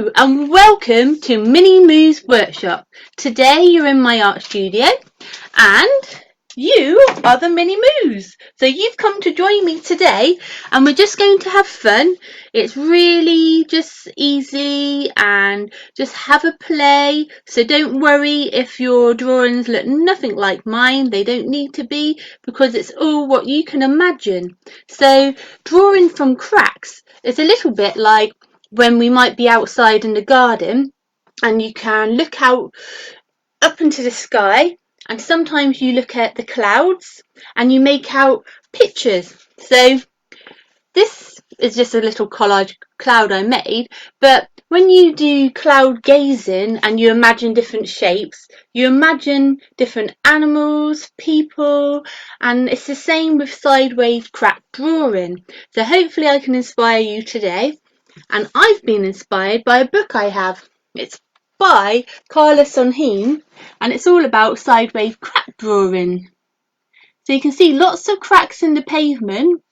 Hello and welcome to Mini Moo's workshop. Today you're in my art studio and you are the Mini Moos. So you've come to join me today and we're just going to have fun. It's really just easy and just have a play. So don't worry if your drawings look nothing like mine. They don't need to be because it's all what you can imagine. So drawing from cracks is a little bit like when we might be outside in the garden and you can look out up into the sky and sometimes you look at the clouds and you make out pictures. So this is just a little collage cloud I made, but when you do cloud gazing and you imagine different shapes, you imagine different animals, people, and it's the same with sideways crack drawing. So hopefully I can inspire you today. And I've been inspired by a book I have. It's by Carla Sonheim and it's all about sideways crack drawing. So you can see lots of cracks in the pavement,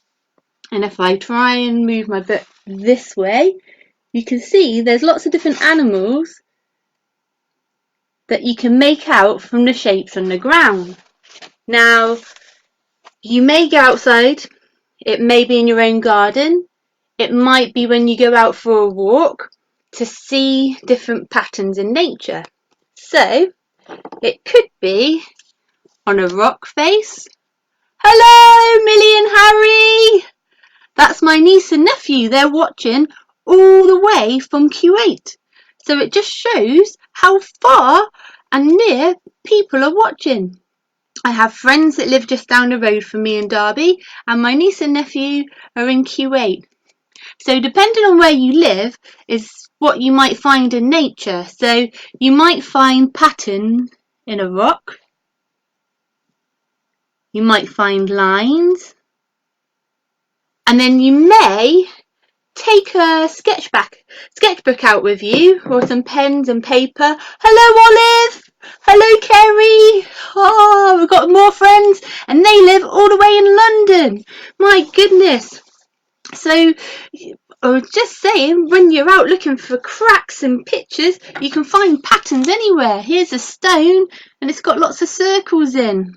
and if I try and move my book this way, you can see there's lots of different animals that you can make out from the shapes on the ground. Now, you may go outside, it may be in your own garden, it might be when you go out for a walk to see different patterns in nature. So it could be on a rock face. Hello, Millie and Harry. That's my niece and nephew. They're watching all the way from Kuwait. So it just shows how far and near people are watching. I have friends that live just down the road from me in Derby, and my niece and nephew are in Kuwait. So depending on where you live is what you might find in nature. So you might find patterns in a rock. You might find lines. And then you may take a sketchbook out with you or some pens and paper. Hello, Olive. Hello, Kerry. Oh, we've got more friends and they live all the way in London. My goodness. So I was just saying, when you're out looking for cracks and pictures, you can find patterns anywhere. Here's a stone and it's got lots of circles in.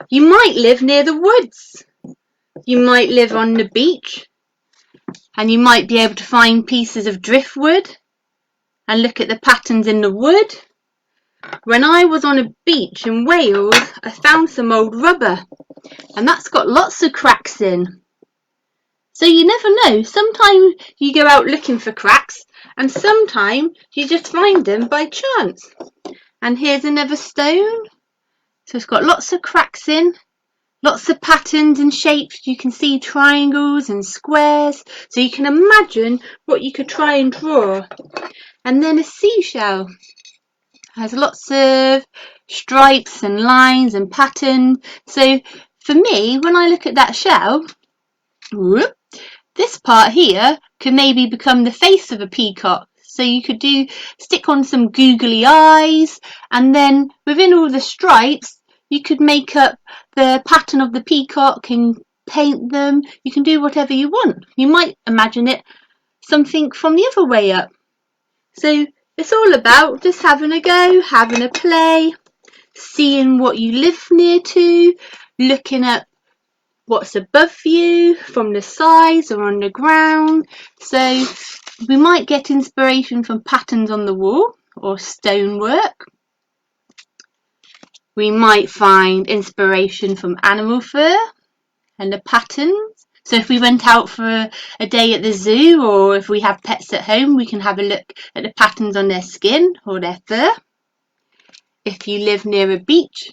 You might live near the woods. You might live on the beach and you might be able to find pieces of driftwood and look at the patterns in the wood. When I was on a beach in Wales, I found some old rubber and that's got lots of cracks in. So you never know, sometimes you go out looking for cracks and sometimes you just find them by chance. And here's another stone. So it's got lots of cracks in, lots of patterns and shapes. You can see triangles and squares. So you can imagine what you could try and draw. And then a seashell has lots of stripes and lines and patterns. So for me, when I look at that shell, whoop, this part here could maybe become the face of a peacock. So you could stick on some googly eyes, and then within all the stripes you could make up the pattern of the peacock and paint them. You can do whatever you want. You might imagine it something from the other way up. So it's all about just having a go, having a play, seeing what you live near to, looking at what's above you from the sides or on the ground. So we might get inspiration from patterns on the wall or stonework. We might find inspiration from animal fur and the patterns. So if we went out for a day at the zoo, or if we have pets at home, we can have a look at the patterns on their skin or their fur. If you live near a beach,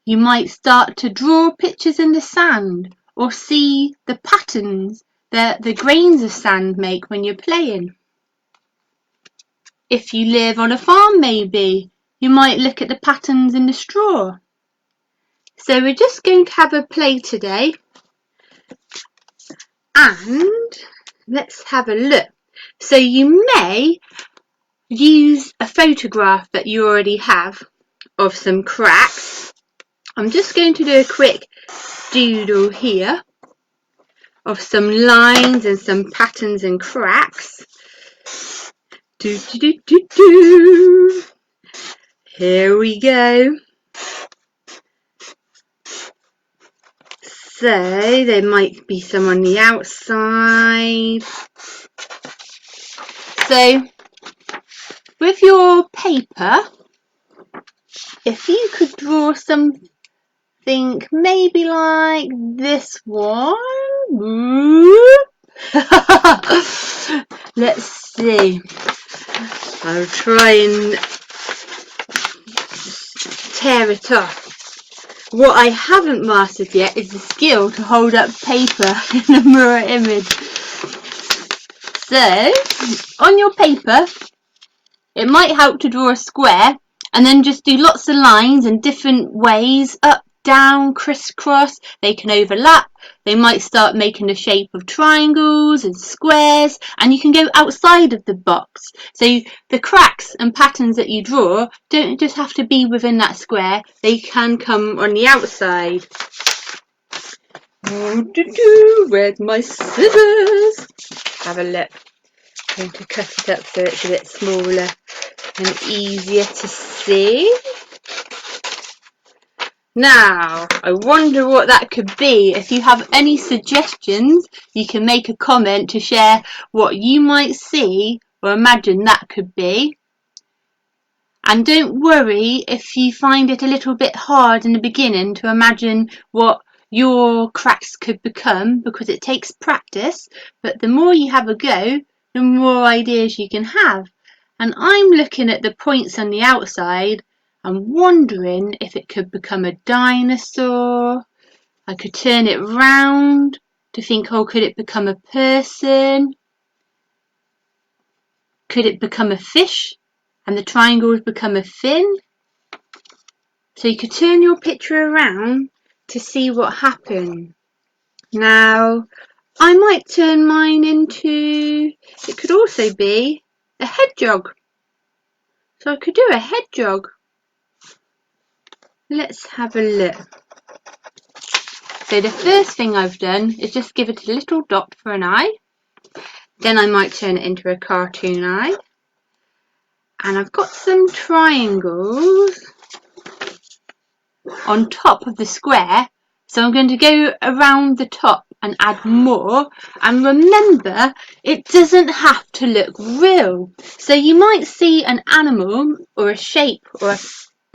you might start to draw pictures in the sand or see the patterns that the grains of sand make when you're playing. If you live on a farm, maybe, you might look at the patterns in the straw. So we're just going to have a play today. And let's have a look. So you may use a photograph that you already have of some cracks. I'm just going to do a quick doodle here of some lines and some patterns and cracks. Do, do, do, do, do. Here we go. So there might be some on the outside. So with your paper, if you could draw something maybe like this one. Let's see. I'll try and tear it off. What I haven't mastered yet is the skill to hold up paper in a mirror image. So, on your paper, it might help to draw a square and then just do lots of lines in different ways, up, down, crisscross. They can overlap. They might start making the shape of triangles and squares, and you can go outside of the box. So the cracks and patterns that you draw don't just have to be within that square. They can come on the outside. Where's my scissors? Have a look. I'm going to cut it up so it's a bit smaller and easier to see. Now, I wonder what that could be. If you have any suggestions, you can make a comment to share what you might see or imagine that could be. And don't worry if you find it a little bit hard in the beginning to imagine what your cracks could become, because it takes practice, but the more you have a go, the more ideas you can have. And I'm looking at the points on the outside. I'm wondering if it could become a dinosaur. I could turn it round to think, oh, could it become a person? Could it become a fish and the triangles become a fin? So you could turn your picture around to see what happened. Now, I might turn mine into, it could also be a hedgehog. So I could do a hedgehog. Let's have a look. So the first thing I've done is just give it a little dot for an eye. Then I might turn it into a cartoon eye. And I've got some triangles on top of the square. So I'm going to go around the top and add more. And remember, it doesn't have to look real. So you might see an animal or a shape or a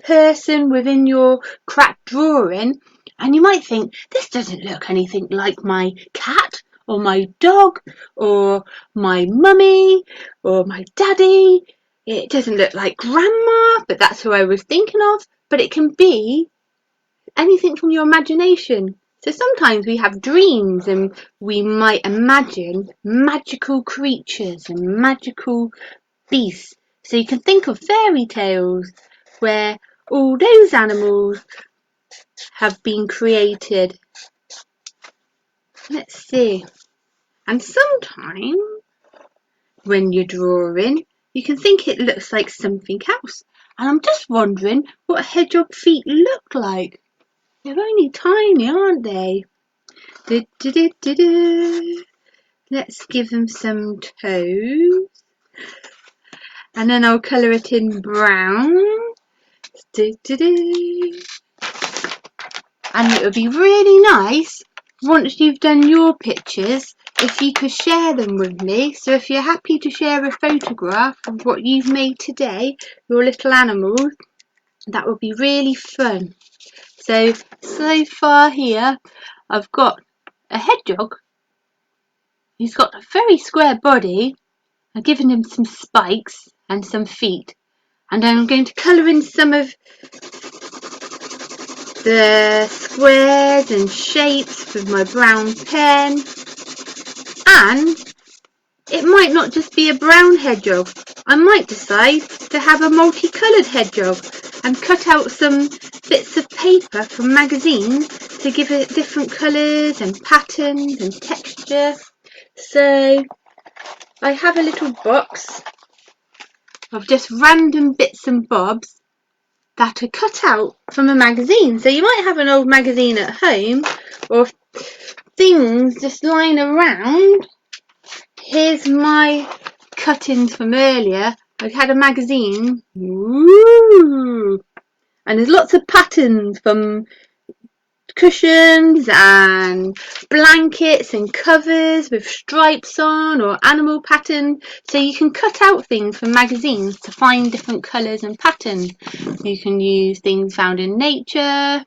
person within your cracked drawing, and you might think, this doesn't look anything like my cat or my dog or my mummy or my daddy. It doesn't look like grandma, but that's who I was thinking of. But it can be anything from your imagination. So sometimes we have dreams and we might imagine magical creatures and magical beasts. So you can think of fairy tales where all those animals have been created. Let's see. And sometimes when you're drawing, you can think it looks like something else. And I'm just wondering what hedgehog feet look like. They're only tiny, aren't they? Let's give them some toes. And then I'll colour it in brown. And it would be really nice once you've done your pictures if you could share them with me. So if you're happy to share a photograph of what you've made today, your little animals, that would be really fun. So far here I've got a hedgehog. He's got a very square body. I've given him some spikes and some feet, and I'm going to colour in some of the squares and shapes with my brown pen. And it might not just be a brown hedgehog. I might decide to have a multicoloured hedgehog and cut out some bits of paper from magazines to give it different colours and patterns and texture. So I have a little box of just random bits and bobs that are cut out from a magazine. So you might have an old magazine at home or things just lying around. Here's my cuttings from earlier. I had a magazine. Ooh. And there's lots of patterns from cushions and blankets and covers with stripes on or animal pattern, so you can cut out things from magazines to find different colours and patterns. You can use things found in nature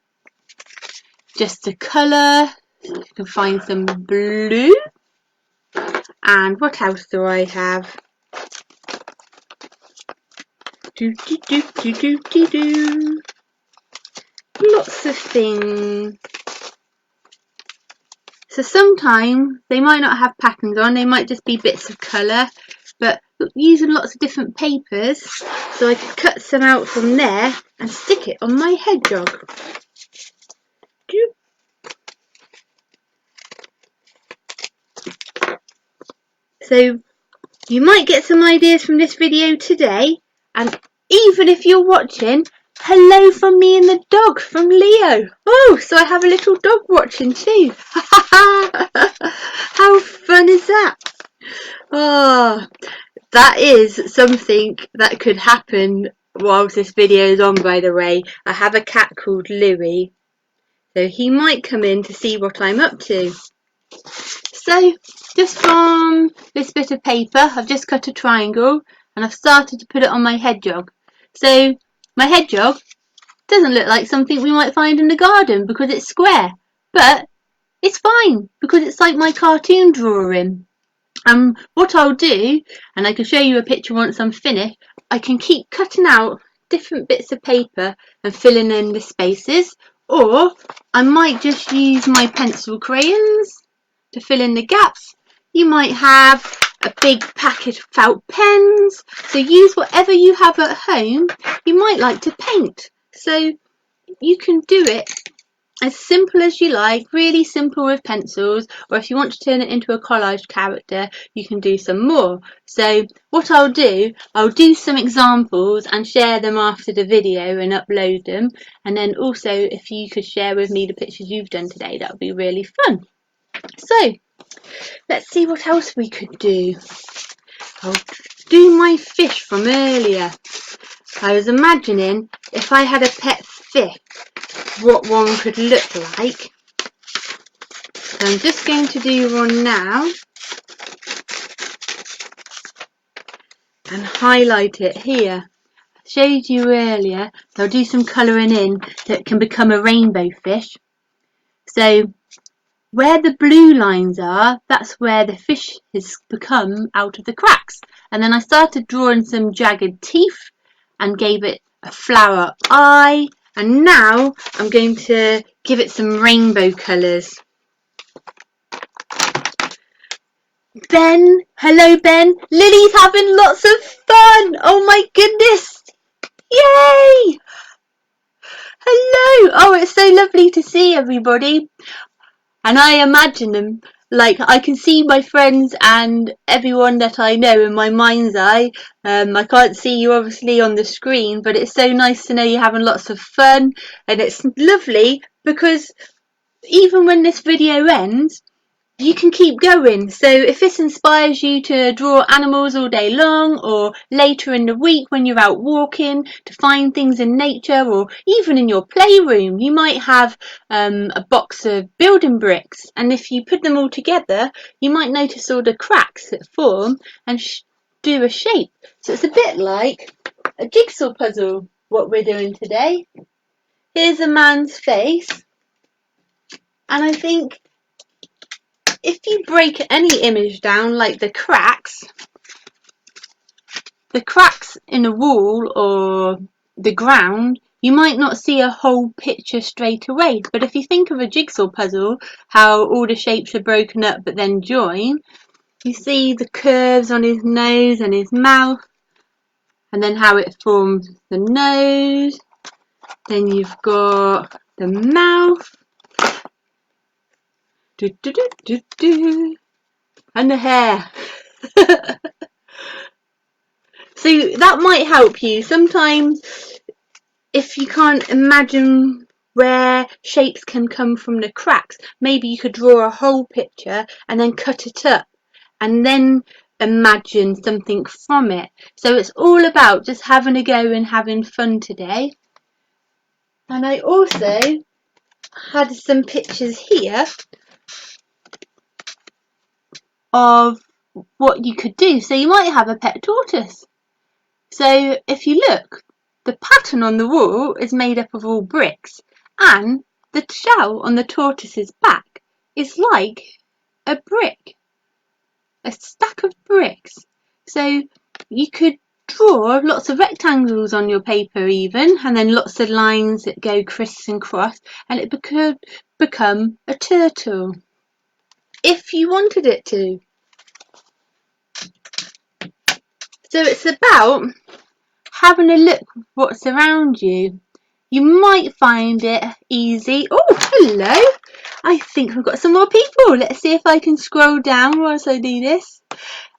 just to colour. You can find some blue, and what else do I have? Lots of things. So sometimes they might not have patterns on, they might just be bits of colour, but using lots of different papers, so I could cut some out from there and stick it on my hedgehog. So you might get some ideas from this video today, and even if you're watching, hello from me and the dog, from Leo. Oh, so I have a little dog watching too. How fun is that? Oh, that is something that could happen whilst this video is on, by the way. I have a cat called Louie, so he might come in to see what I'm up to. So just from this bit of paper, I've just cut a triangle and I've started to put it on my hedgehog. So my hedgehog doesn't look like something we might find in the garden because it's square, but it's fine because it's like my cartoon drawing. And what I'll do, and I can show you a picture once I'm finished, I can keep cutting out different bits of paper and filling in the spaces, or I might just use my pencil crayons to fill in the gaps. You might have a big packet of felt pens, so use whatever you have at home. You might like to paint, so you can do it as simple as you like, really simple with pencils, or if you want to turn it into a collage character, you can do some more. So what I'll do some examples and share them after the video and upload them, and then also if you could share with me the pictures you've done today, that would be really fun. So let's see what else we could do. I'll do my fish from earlier. I was imagining if I had a pet fish, what one could look like. So I'm just going to do one now and highlight it here. I showed you earlier, so I'll do some colouring in that can become a rainbow fish. So where the blue lines are, that's where the fish has become out of the cracks. And then I started drawing some jagged teeth and gave it a flower eye. And now I'm going to give it some rainbow colours. Ben, hello Ben. Lily's having lots of fun. Oh my goodness. Yay. Hello. Oh, it's so lovely to see everybody. And I imagine them, like I can see my friends and everyone that I know in my mind's eye. I can't see you obviously on the screen, but it's so nice to know you're having lots of fun, and it's lovely because even when this video ends, you can keep going. So if this inspires you to draw animals all day long, or later in the week when you're out walking to find things in nature, or even in your playroom, you might have a box of building bricks, and if you put them all together, you might notice all the cracks that form and do a shape. So it's a bit like a jigsaw puzzle, what we're doing today. Here's a man's face, and I think if you break any image down, like the cracks in the wall or the ground, you might not see a whole picture straight away. But if you think of a jigsaw puzzle, how all the shapes are broken up but then join, you see the curves on his nose and his mouth, and then how it forms the nose. Then you've got the mouth. And the hair. So that might help you. Sometimes if you can't imagine where shapes can come from the cracks, maybe you could draw a whole picture and then cut it up and then imagine something from it. So it's all about just having a go and having fun today. And I also had some pictures here of what you could do. So you might have a pet tortoise. So if you look, the pattern on the wall is made up of all bricks, and the shell on the tortoise's back is like a brick, a stack of bricks. So you could draw lots of rectangles on your paper even, and then lots of lines that go criss and cross, and it could become a turtle if you wanted it to. So it's about having a look what's around you. You might find it easy. Oh, hello. I think we've got some more people. Let's see if I can scroll down whilst I do this.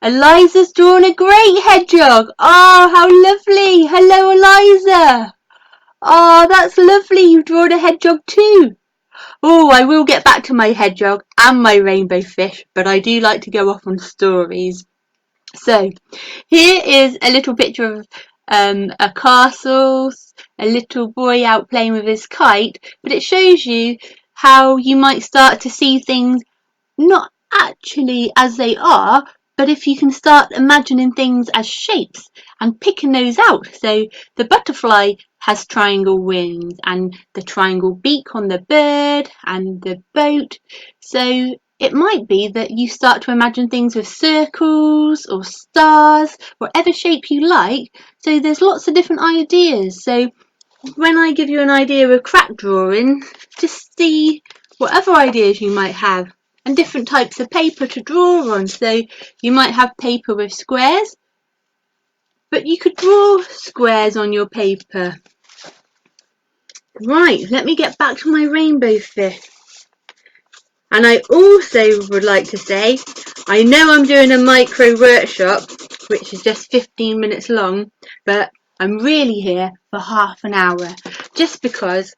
Eliza's drawn a great hedgehog. Oh, how lovely. Hello, Eliza. Oh, that's lovely. You've drawn a hedgehog too. Oh, I will get back to my hedgehog and my rainbow fish, but I do like to go off on stories. So, here is a little picture of a castle, a little boy out playing with his kite, but it shows you how you might start to see things not actually as they are, but if you can start imagining things as shapes and picking those out. So the butterfly has triangle wings and the triangle beak on the bird and the boat. So it might be that you start to imagine things with circles or stars, whatever shape you like. So there's lots of different ideas. So when I give you an idea of crack drawing, just see what other ideas you might have and different types of paper to draw on. So you might have paper with squares, but you could draw squares on your paper. Right, let me get back to my rainbow fish. And I also would like to say, I know I'm doing a micro workshop, which is just 15 minutes long, but I'm really here for half an hour, just because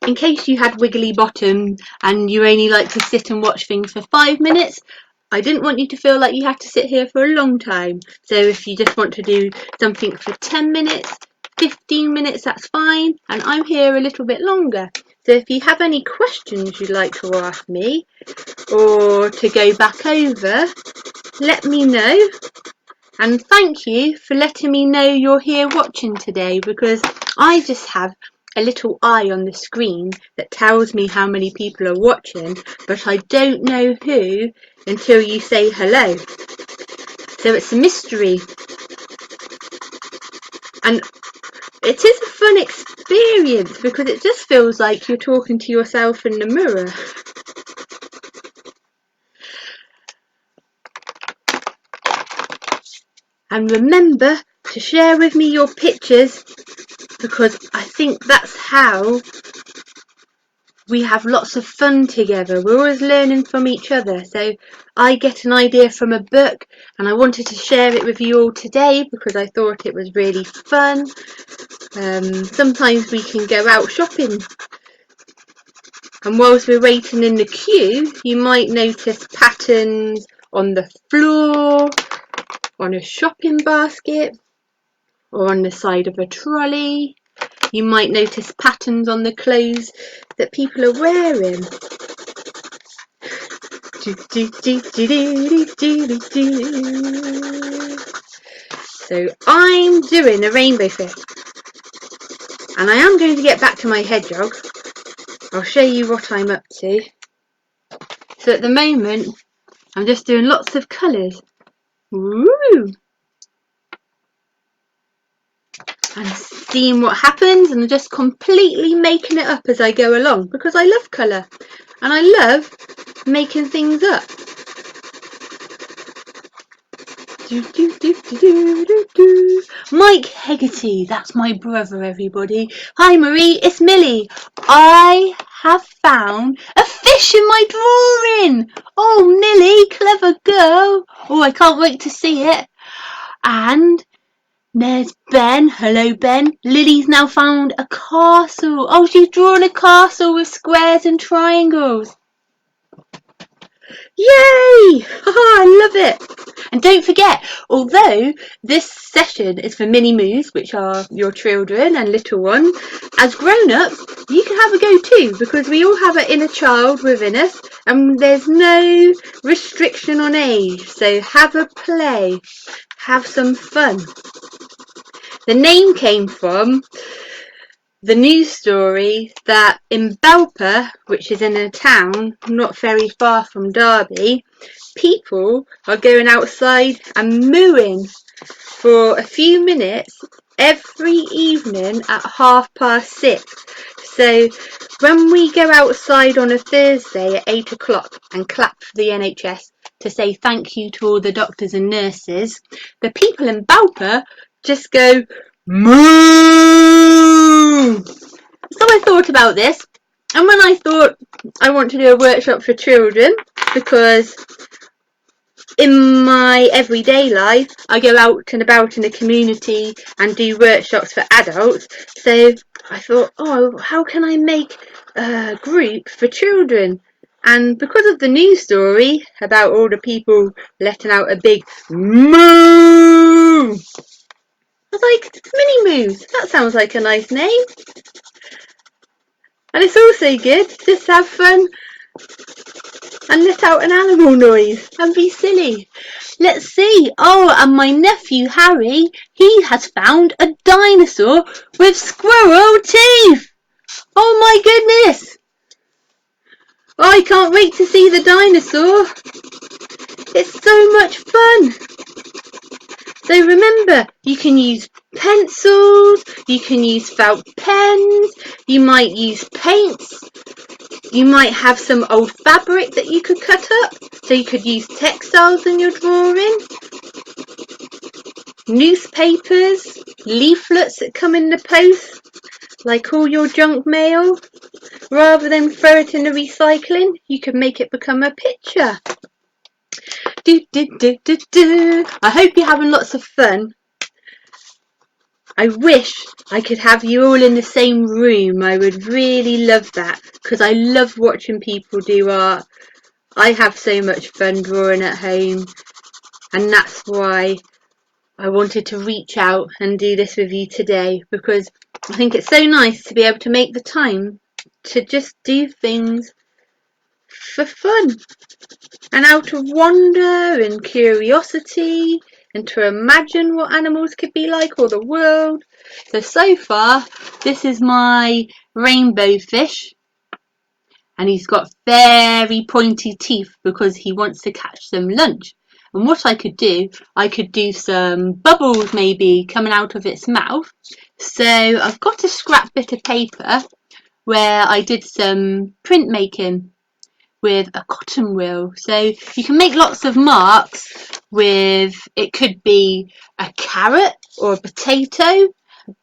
in case you had wiggly bottom and you only like to sit and watch things for 5 minutes, I didn't want you to feel like you had to sit here for a long time. So if you just want to do something for 10 minutes, 15 minutes, that's fine. And I'm here a little bit longer. So if you have any questions you'd like to ask me or to go back over, let me know. And thank you for letting me know you're here watching today, because I just have a little eye on the screen that tells me how many people are watching, but I don't know who until you say hello. So it's a mystery. And it is a fun experience because it just feels like you're talking to yourself in the mirror. And remember to share with me your pictures, because I think that's how we have lots of fun together. We're always learning from each other. So I get an idea from a book and I wanted to share it with you all today because I thought it was really fun. Sometimes we can go out shopping, and whilst we're waiting in the queue, you might notice patterns on the floor, on a shopping basket, or on the side of a trolley. You might notice patterns on the clothes that people are wearing. So I'm doing a rainbow fish, and I am going to get back to my hedgehog. I'll show you what I'm up to. So at the moment, I'm just doing lots of colours. Woo! And seeing what happens, and just completely making it up as I go along, because I love colour and I love making things up. Mike Hegarty, that's my brother, everybody. Hi Marie, it's Millie. I have found a fish in my drawing. Oh Millie, clever girl. Oh, I can't wait to see it. And there's Ben. Hello Ben. Lily's now found a castle. Oh, she's drawn a castle with squares and triangles. Yay! I love it. And don't forget, although this session is for mini moos, which are your children and little ones, as grown-ups, you can have a go too, because we all have an inner child within us, and there's no restriction on age. So have a play, have some fun. The name came from the news story that in Belper, which is in a town not very far from Derby, people are going outside and mooing for a few minutes every evening at 6:30. So when we go outside on a Thursday at 8 o'clock and clap for the NHS to say thank you to all the doctors and nurses, the people in Belper just go moo. So I thought about this, and when I thought I want to do a workshop for children, because in my everyday life I go out and about in the community and do workshops for adults, so I thought, oh, how can I make a group for children? And because of the news story about all the people letting out a big moo, I was like, Mini Moos, that sounds like a nice name. And it's also good just to have fun and let out an animal noise and be silly. Let's see. Oh, and my nephew Harry, he has found a dinosaur with squirrel teeth. Oh my goodness. Oh, I can't wait to see the dinosaur. It's so much fun. So remember, you can use pencils, you can use felt pens, you might use paints, you might have some old fabric that you could cut up, so you could use textiles in your drawing, newspapers, leaflets that come in the post, like all your junk mail. Rather than throw it in the recycling, you could make it become a picture. I hope you're having lots of fun. I wish I could have you all in the same room. I would really love that, because I love watching people do art. I have so much fun drawing at home, and that's why I wanted to reach out and do this with you today, because I think it's so nice to be able to make the time to just do things for fun and out of wonder and curiosity, and to imagine what animals could be like, or the world. So far, this is my rainbow fish, and he's got very pointy teeth because he wants to catch some lunch. And what I could do some bubbles maybe coming out of its mouth. So I've got a scrap bit of paper where I did some printmaking with a cotton wheel. So you can make lots of marks with, it could be a carrot or a potato.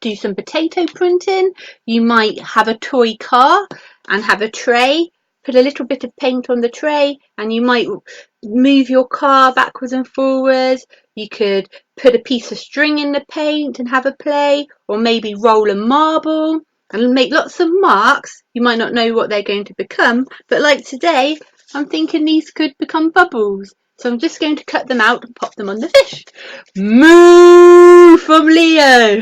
Do some potato printing. You might have a toy car and have a tray. Put a little bit of paint on the tray, and you might move your car backwards and forwards. You could put a piece of string in the paint and have a play, or maybe roll a marble and make lots of marks. You might not know what they're going to become, but like today, I'm thinking these could become bubbles. So I'm just going to cut them out and pop them on the fish. Moo from Leo.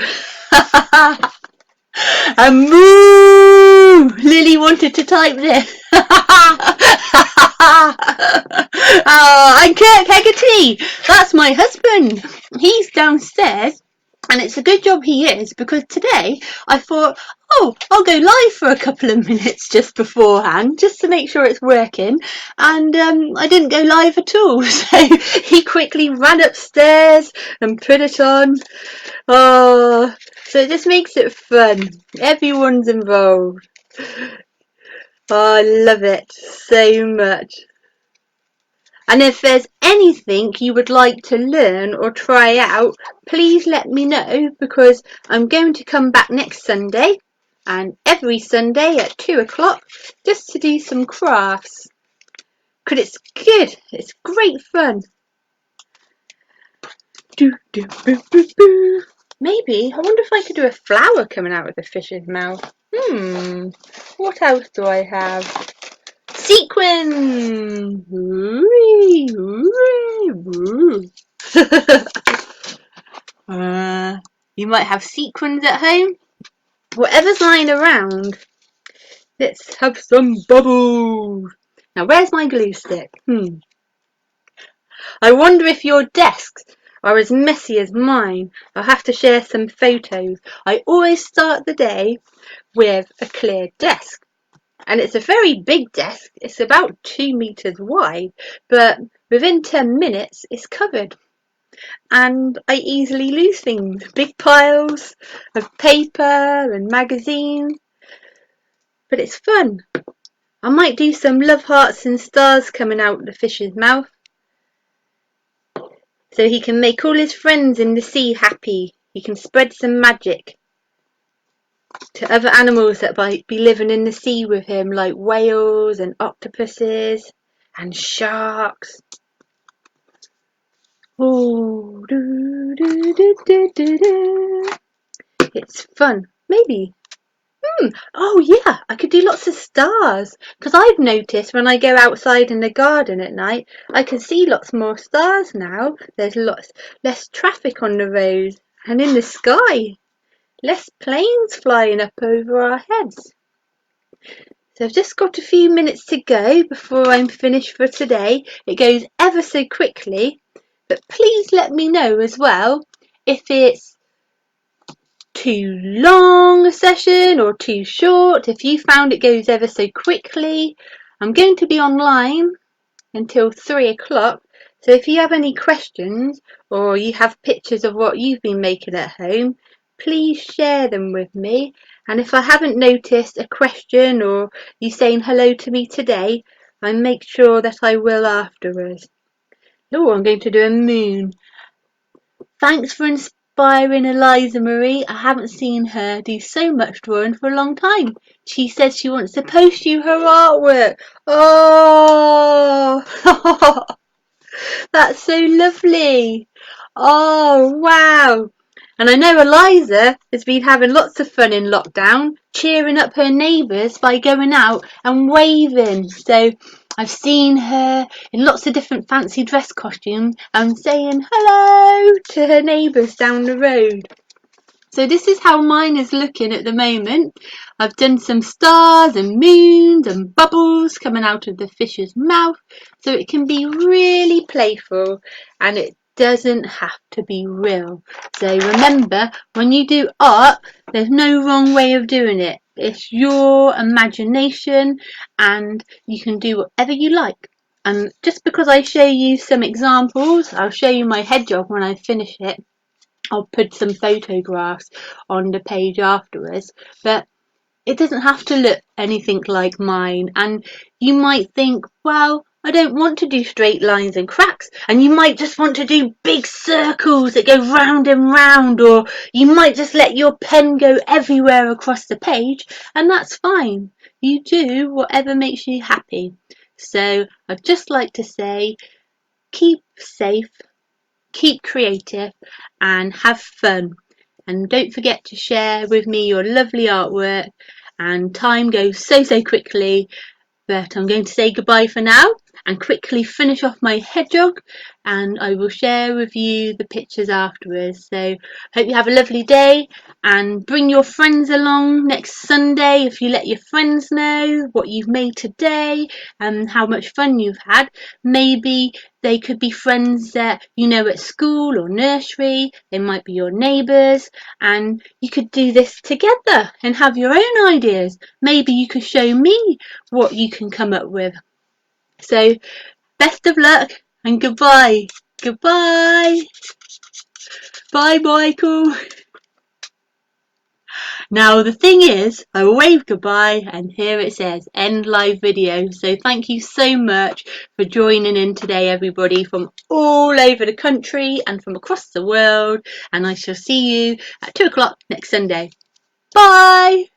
A moo! Lily wanted to type this. Oh, and Kirk Hegarty, that's my husband. He's downstairs, and it's a good job he is, because today I thought, oh, I'll go live for a couple of minutes just beforehand, just to make sure it's working, and I didn't go live at all. So he quickly ran upstairs and put it on. Oh, so it just makes it fun. Everyone's involved. Oh, I love it so much. And if there's anything you would like to learn or try out, please let me know, because I'm going to come back next Sunday and every Sunday at 2 o'clock just to do some crafts. Because it's good. It's great fun. Maybe, I wonder if I could do a flower coming out of the fish's mouth. What else do I have? Sequin! Hooray, hooray, hooray. You might have sequins at home. Whatever's lying around. Let's have some bubbles. Now, where's my glue stick? I wonder if your desks are as messy as mine. I'll have to share some photos. I always start the day with a clear desk. And it's a very big desk. It's about 2 meters wide, but within 10 minutes it's covered. And I easily lose things. Big piles of paper and magazines. But it's fun. I might do some love hearts and stars coming out the fish's mouth, so he can make all his friends in the sea happy. He can spread some magic to other animals that might be living in the sea with him, like whales and octopuses and sharks. Oh, it's fun. Maybe. Oh yeah, I could do lots of stars, because I've noticed when I go outside in the garden at night, I can see lots more stars now. There's lots less traffic on the road and in the sky. Less planes flying up over our heads. So I've just got a few minutes to go before I'm finished for today. It goes ever so quickly, but please let me know as well if it's too long a session or too short. If you found it goes ever so quickly, I'm going to be online until 3 o'clock. So if you have any questions or you have pictures of what you've been making at home, please share them with me. And if I haven't noticed a question or you saying hello to me today, I make sure that I will afterwards. Oh, I'm going to do a moon. Thanks for inspiring Eliza Marie. I haven't seen her do so much drawing for a long time. She said she wants to post you her artwork. Oh, that's so lovely. Oh, wow. And I know Eliza has been having lots of fun in lockdown, cheering up her neighbours by going out and waving. So I've seen her in lots of different fancy dress costumes and saying hello to her neighbours down the road. So this is how mine is looking at the moment. I've done some stars and moons and bubbles coming out of the fish's mouth, so it can be really playful and it doesn't have to be real. So remember, when you do art, there's no wrong way of doing it. It's your imagination and you can do whatever you like. And just because I show you some examples, I'll show you my head job when I finish it. I'll put some photographs on the page afterwards, but it doesn't have to look anything like mine. And you might think, well, I don't want to do straight lines and cracks, and you might just want to do big circles that go round and round, or you might just let your pen go everywhere across the page, and that's fine. You do whatever makes you happy. So I'd just like to say, keep safe, keep creative and have fun, and don't forget to share with me your lovely artwork. And time goes so quickly, but I'm going to say goodbye for now and quickly finish off my hedgehog, and I will share with you the pictures afterwards. So hope you have a lovely day, and bring your friends along next Sunday if you let your friends know what you've made today and how much fun you've had. Maybe they could be friends that you know at school or nursery. They might be your neighbours, and you could do this together and have your own ideas. Maybe you could show me what you can come up with. So best of luck and goodbye. Goodbye. Bye, Michael. Now the thing is, I will wave goodbye and here it says end live video. So thank you so much for joining in today, everybody from all over the country and from across the world, and I shall see you at 2 o'clock next Sunday. Bye.